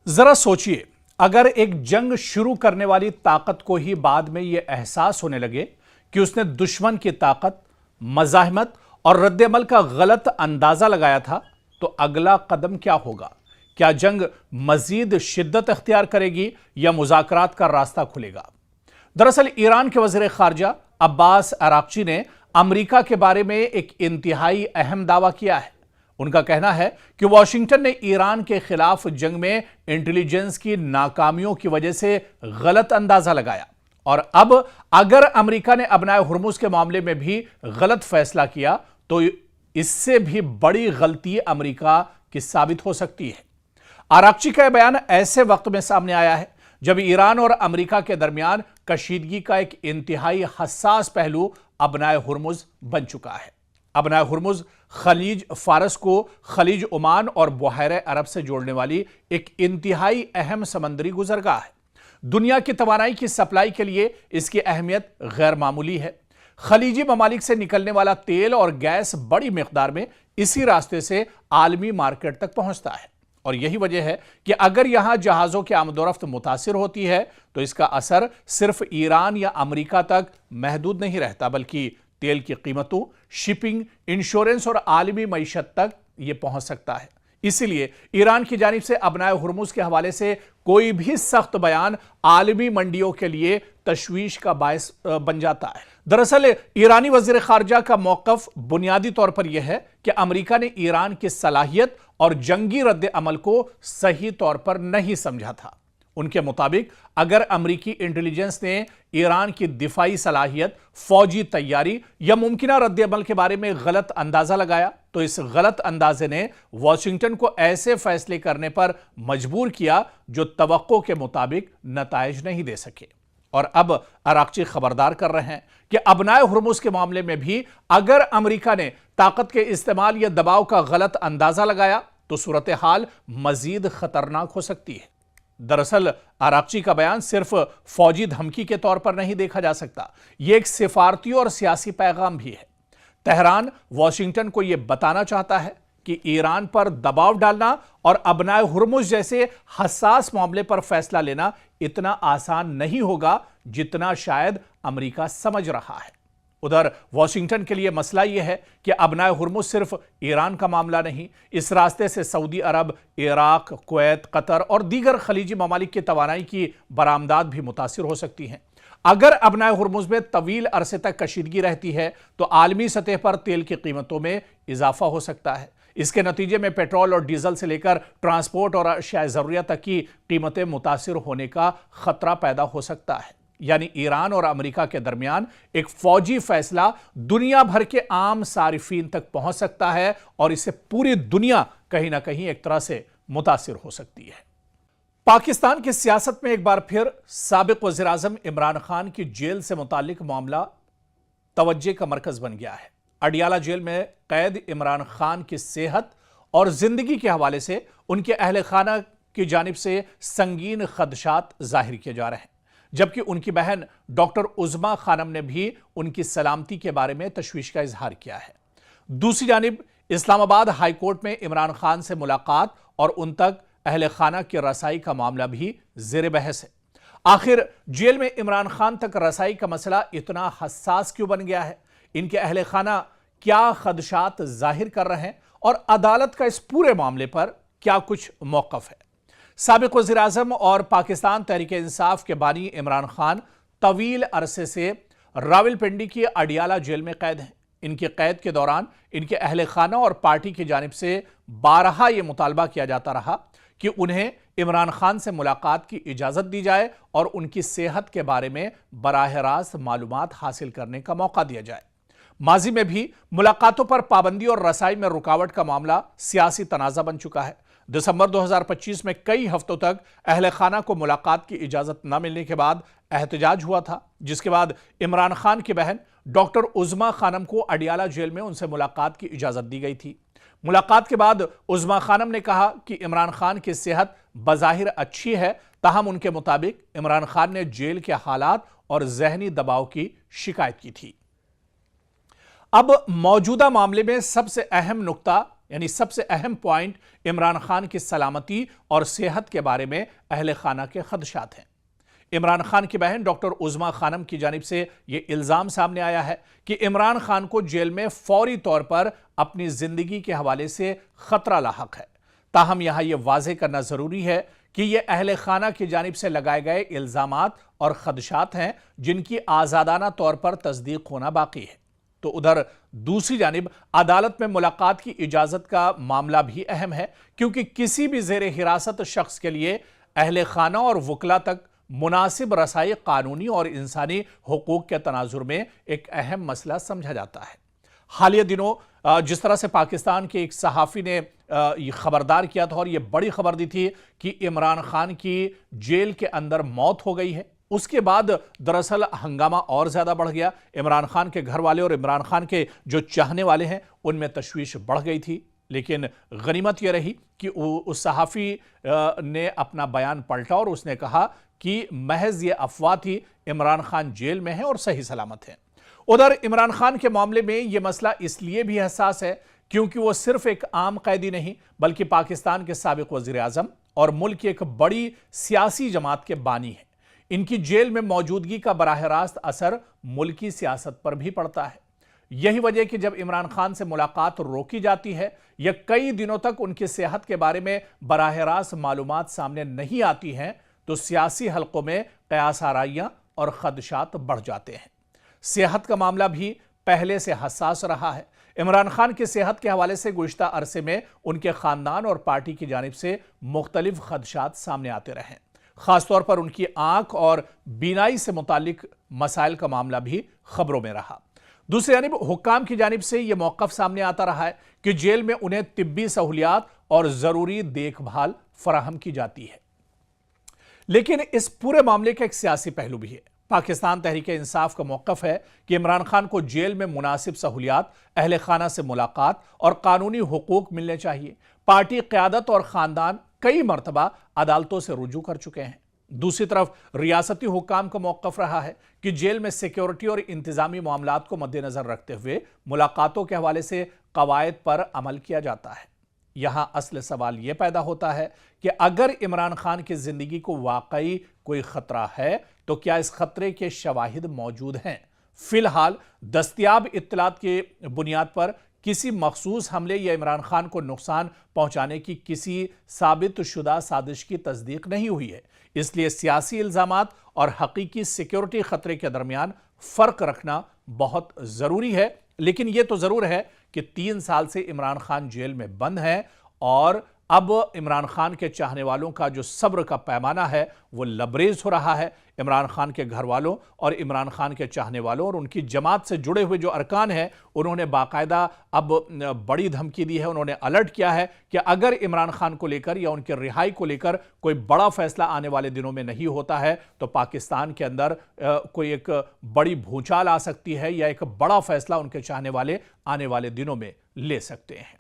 जरा सोचिए, अगर एक जंग शुरू करने वाली ताकत को ही बाद में यह एहसास होने लगे कि उसने दुश्मन की ताकत, मज़ाहमत और रद्द-ए-अमल का गलत अंदाजा लगाया था, तो अगला कदम क्या होगा? क्या जंग मजीद शिद्दत अख्तियार करेगी या मुज़ाकरात का रास्ता खुलेगा? दरअसल ईरान के वज़ीर ख़ारजा अब्बास अराक्ची ने अमेरिका के बारे में एक इंतहाई अहम दावा किया है। उनका कहना है कि वॉशिंगटन ने ईरान के खिलाफ जंग में इंटेलिजेंस की नाकामियों की वजह से गलत अंदाजा लगाया और अब अगर अमेरिका ने अपनाए हुर्मुज़ के मामले में भी गलत फैसला किया तो इससे भी बड़ी गलती अमेरिका की साबित हो सकती है। आराक्ची का बयान ऐसे वक्त में सामने आया है जब ईरान और अमेरिका के दरमियान कशीदगी का एक इंतहाई हसास पहलू अपनाए हुर्मुज़ बन चुका है। अपनाए हुर्मुज़ खलीज फारस को खलीज ओमान और बहरे अरब से जोड़ने वाली एक इंतहाई अहम समंदरी गुजरगाह है। दुनिया की तवानाई की सप्लाई के लिए इसकी अहमियत गैर मामूली है। खलीजी ममालिक से निकलने वाला तेल और गैस बड़ी मिकदार में इसी रास्ते से आलमी मार्केट तक पहुंचता है और यही वजह है कि अगर यहां जहाजों की आमदोरफ्त मुतासिर होती है तो इसका असर सिर्फ ईरान या अमेरिका तक महदूद नहीं रहता, बल्कि तेल की कीमतों, शिपिंग, इंश्योरेंस और आलमी मईशत तक यह पहुंच सकता है। इसीलिए ईरान की जानिब से अपनाए हुर्मुज़ के हवाले से कोई भी सख्त बयान आलमी मंडियों के लिए तशवीश का बायस बन जाता है। दरअसल ईरानी वज़ीर ख़ारजा का मौक़िफ़ बुनियादी तौर पर यह है कि अमेरिका ने ईरान की सलाहियत और जंगी रद्द अमल को सही तौर पर नहीं समझा था। उनके मुताबिक अगर अमेरिकी इंटेलिजेंस ने ईरान की दिफाई सलाहियत, फौजी तैयारी या मुमकिना रद्द अमल के बारे में गलत अंदाजा लगाया तो इस गलत अंदाजे ने वॉशिंगटन को ऐसे फैसले करने पर मजबूर किया जो तवक्को के मुताबिक नताइज नहीं दे सके। और अब अराक्ची खबरदार कर रहे हैं कि अपनाए हुर्मुज़ के मामले में भी अगर अमेरिका ने ताकत के इस्तेमाल या दबाव का गलत अंदाजा लगाया तो सूरत हाल मजीद खतरनाक हो सकती है। दरअसल आराक्ची का बयान सिर्फ फौजी धमकी के तौर पर नहीं देखा जा सकता, यह एक सिफारती और सियासी पैगाम भी है। तेहरान वॉशिंगटन को यह बताना चाहता है कि ईरान पर दबाव डालना और अपनाए हुर्मुज़ जैसे हसास मामले पर फैसला लेना इतना आसान नहीं होगा जितना शायद अमेरिका समझ रहा है। उधर वॉशिंगटन के लिए मसला यह है कि अपनाए हुर्मुज़ सिर्फ ईरान का मामला नहीं, इस रास्ते से सऊदी अरब, इराक, कुवैत, कतर और दीगर खलीजी ममालिक की तवानाई की बरामदात भी मुतासिर हो सकती हैं। अगर अपनाए हुर्मुज़ में तवील अरसे तक कशीदगी रहती है तो आलमी सतह पर तेल की कीमतों में इजाफा हो सकता है। इसके नतीजे में पेट्रोल और डीजल से लेकर ट्रांसपोर्ट और अशियाए ज़रूरियत तक की कीमतें मुतासिर होने का खतरा पैदा हो सकता है। यानी ईरान और अमेरिका के दरमियान एक फौजी फैसला दुनिया भर के आम सारिफीन तक पहुंच सकता है और इससे पूरी दुनिया कहीं ना कहीं एक तरह से मुतासिर हो सकती है। पाकिस्तान की सियासत में एक बार फिर साबिक वज़ीर आज़म इमरान खान की जेल से मुतालिक मामला तवज्जो का मरकज बन गया है। अडियाला जेल में कैद इमरान खान की सेहत और जिंदगी के हवाले से उनके अहले खाना की जानिब से संगीन खदशात जाहिर किए जा रहे हैं, जबकि उनकी बहन डॉक्टर उज़्मा खानम ने भी उनकी सलामती के बारे में तशवीश का इजहार किया है। दूसरी जानिब इस्लामाबाद हाई कोर्ट में इमरान खान से मुलाकात और उन तक अहले खाना की रसाई का मामला भी ज़ेर बहस है। आखिर जेल में इमरान खान तक रसाई का मसला इतना हसास क्यों बन गया है? इनके अहले खाना क्या खदशात जाहिर कर रहे हैं और अदालत का इस पूरे मामले पर क्या कुछ मौक़िफ़ है? साबिक वज़ीर आज़म और पाकिस्तान तहरीक-ए-इंसाफ के बानी इमरान खान तवील अरसे से रावलपिंडी की अडियाला जेल में कैद हैं। इनकी कैद के दौरान इनके अहले खाना और पार्टी की जानिब से बारहा यह मुतालबा किया जाता रहा कि उन्हें इमरान खान से मुलाकात की इजाज़त दी जाए और उनकी सेहत के बारे में बराह रास्त मालूमात हासिल करने का मौका दिया जाए। माजी में भी मुलाकातों पर पाबंदी और रसाई में रुकावट का मामला सियासी तनाज़ा बन चुका है। दिसंबर 2025 में कई हफ्तों तक अहले खाना को मुलाकात की इजाज़त न मिलने के बाद एहतजाज हुआ था, जिसके बाद इमरान खान की बहन डॉक्टर उज़्मा खानम को अडियाला जेल में उनसे मुलाकात की इजाज़त दी गई थी। मुलाकात के बाद उज़्मा खानम ने कहा कि इमरान खान की सेहत बज़ाहिर अच्छी है, ताहम उनके मुताबिक इमरान खान ने जेल के हालात और जहनी दबाव की शिकायत की थी। अब मौजूदा मामले में सबसे अहम नुक्ता यानी सबसे अहम पॉइंट इमरान खान की सलामती और सेहत के बारे में अहले खाना के खदशात हैं। इमरान खान की बहन डॉक्टर उज़मा खानम की जानिब से यह इल्जाम सामने आया है कि इमरान खान को जेल में फौरी तौर पर अपनी जिंदगी के हवाले से खतरा लाहक है। ताहम यहां यह वाज़ेह करना जरूरी है कि यह अहले खाना की जानिब से लगाए गए इल्जामात और खदशात हैं जिनकी आज़ादाना तौर पर तस्दीक होना बाकी है। तो उधर दूसरी जानिब अदालत में मुलाकात की इजाजत का मामला भी अहम है, क्योंकि किसी भी ज़ेरे हिरासत शख्स के लिए अहले खाना और वकला तक मुनासिब रसाई कानूनी और इंसानी हुकूक के तनाजुर में एक अहम मसला समझा जाता है। हालिया दिनों जिस तरह से पाकिस्तान के एक सहाफ़ी ने ये खबरदार किया था और ये बड़ी खबर दी थी कि इमरान खान की जेल के अंदर मौत हो गई है, उसके बाद दरअसल हंगामा और ज़्यादा बढ़ गया। इमरान खान के घर वाले और इमरान खान के जो चाहने वाले हैं उनमें तशवीश बढ़ गई थी। लेकिन गनीमत यह रही कि उस सहाफ़ी ने अपना बयान पलटा और उसने कहा कि महज ये अफवाह थी, इमरान खान जेल में है और सही सलामत है। उधर इमरान खान के मामले में यह मसला इसलिए भी हसास है क्योंकि वो सिर्फ एक आम कैदी नहीं बल्कि पाकिस्तान के साबिक वज़ीर आज़म और मुल्क की एक बड़ी सियासी जमात के बानी हैं। इनकी जेल में मौजूदगी का बराह रास्त असर मुल्की सियासत पर भी पड़ता है। यही वजह कि जब इमरान खान से मुलाकात रोकी जाती है या कई दिनों तक उनकी सेहत के बारे में बराह रास्त मालूमात सामने नहीं आती हैं तो सियासी हलकों में क़यास आराइयां और खदशात बढ़ जाते हैं। सेहत का मामला भी पहले से हसास रहा है। इमरान खान की सेहत के हवाले से गुज़िश्ता अरसे में उनके ख़ानदान और पार्टी की जानिब से मुख्तलिफ खदशात सामने आते रहे। ख़ासतौर पर उनकी आंख और बीनाई से मुतालिक मसाइल का मामला भी खबरों में रहा। दूसरी जानिब हुक्काम की जानिब से यह मौक़िफ़ सामने आता रहा है कि जेल में उन्हें तिब्बी सहूलियात और ज़रूरी देखभाल फराहम की जाती है। लेकिन इस पूरे मामले का एक सियासी पहलू भी है। पाकिस्तान तहरीक इंसाफ का मौक़िफ़ है कि इमरान खान को जेल में मुनासिब सहूलियात, अहले खाना से मुलाकात और कानूनी हुकूक मिलने चाहिए। पार्टी क़यादत और ख़ानदान कई मरतबा अदालतों से रुजू कर चुके हैं। दूसरी तरफ रियासती हुक्काम का मौक़िफ़ रहा है कि जेल में सिक्योरिटी और इंतज़ामी मामलात को मद्देनज़र रखते हुए मुलाकातों के हवाले से कवायद पर अमल किया जाता है। यहाँ असल सवाल यह पैदा होता है कि अगर इमरान खान की ज़िंदगी को वाकई कोई ख़तरा है तो क्या इस खतरे के शवाहिद मौजूद हैं? फ़िलहाल दस्तयाब इत्तलात की बुनियाद पर किसी मखसूस हमले या इमरान खान को नुकसान पहुंचाने की किसी साबित शुदा साजिश की तस्दीक नहीं हुई है। इसलिए सियासी इल्ज़ामात और हकीकी सिक्योरिटी खतरे के दरमियान फ़र्क रखना बहुत ज़रूरी है। लेकिन यह तो ज़रूर है कि 3 साल से इमरान खान जेल में बंद हैं और अब इमरान खान के चाहने वालों का जो सब्र का पैमाना है वो लबरेज हो रहा है। इमरान खान के घर वालों और इमरान खान के चाहने वालों और उनकी जमात से जुड़े हुए जो अरकान हैं उन्होंने बाकायदा अब बड़ी धमकी दी है। उन्होंने अलर्ट किया है कि अगर इमरान खान को लेकर या उनके रिहाई को लेकर कोई बड़ा फैसला आने वाले दिनों में नहीं होता है तो पाकिस्तान के अंदर कोई एक बड़ी भूचाल आ सकती है या एक बड़ा फैसला उनके चाहने वाले आने वाले दिनों में ले सकते हैं।